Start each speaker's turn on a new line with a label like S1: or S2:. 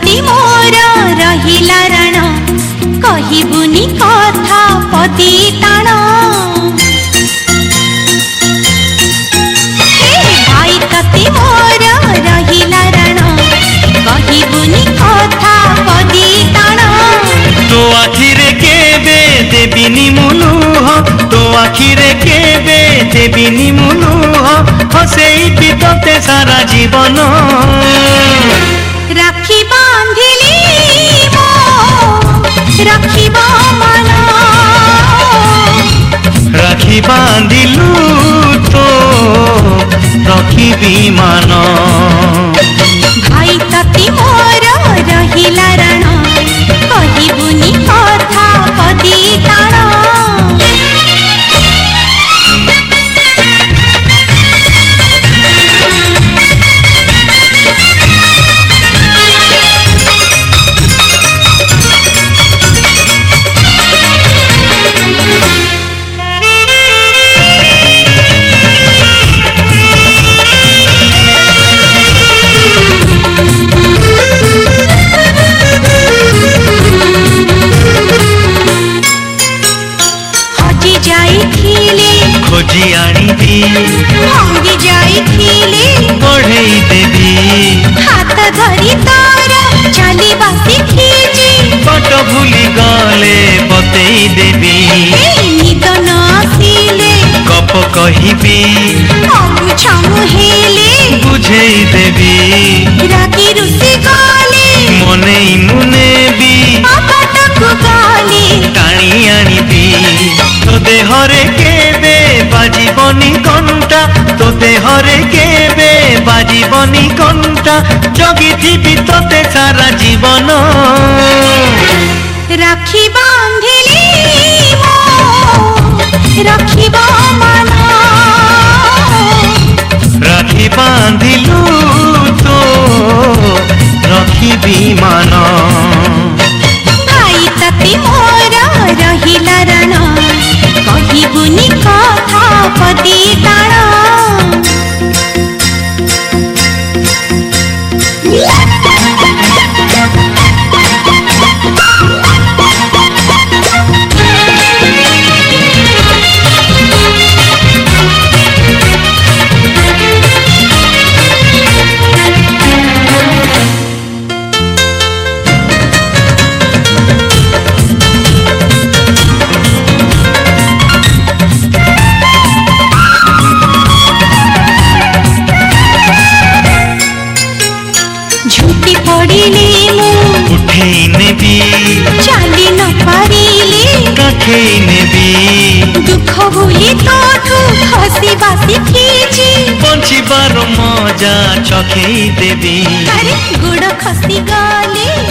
S1: तती मोर रहिला रण कहिबुनी कथा पदी ताण भाई तती मोर रहिला रण कहिबुनी कथा पदी ताण
S2: तो आखिरे केबे देबिनी मुलुह तो आखिरे केबे देबिनी मुलुह हसेई तोते सारा जीवन
S1: राखी बांधिली राखिब मन
S2: राखी बांधिलु तो रखिबी मान
S1: भाई तती मोर रहिला रण कहिबुनी कथा पदी ताण
S2: खोजी आनिबी
S1: भांगी जाइथिले
S2: बढ़ई देबी
S1: हाथ धरी तार चली बासी खींची
S2: पट भूली गले बतेई देबी
S1: निद न आसिले
S2: गप कहिबी
S1: अगु छमु हेले
S2: बुझेई देबी
S1: रागी रुसी गले
S2: मनेई मुनेबी
S1: अपटकु गले
S2: टाणी आनिबी तो देहरे केबे बाजिबनी कंटा तो देहरे केबे बाजिबनी कंटा जगिथिबी तोते सारा जीवन
S1: राखी बांधिली राखिब मन
S2: राखी बांधिलु तो रखिबी मान
S1: भाई तती मोर रहिला रण कहिबुनी कथा पदी ताण झूठी पड़िले मु
S2: उठेई नेबी
S1: चाली न पारिले
S2: काखेई नेबी
S1: दुख भूली तोठू हसी बासी खींची
S2: बंचिबार मजा चखेई देबी
S1: अरे गुड़ खसी गले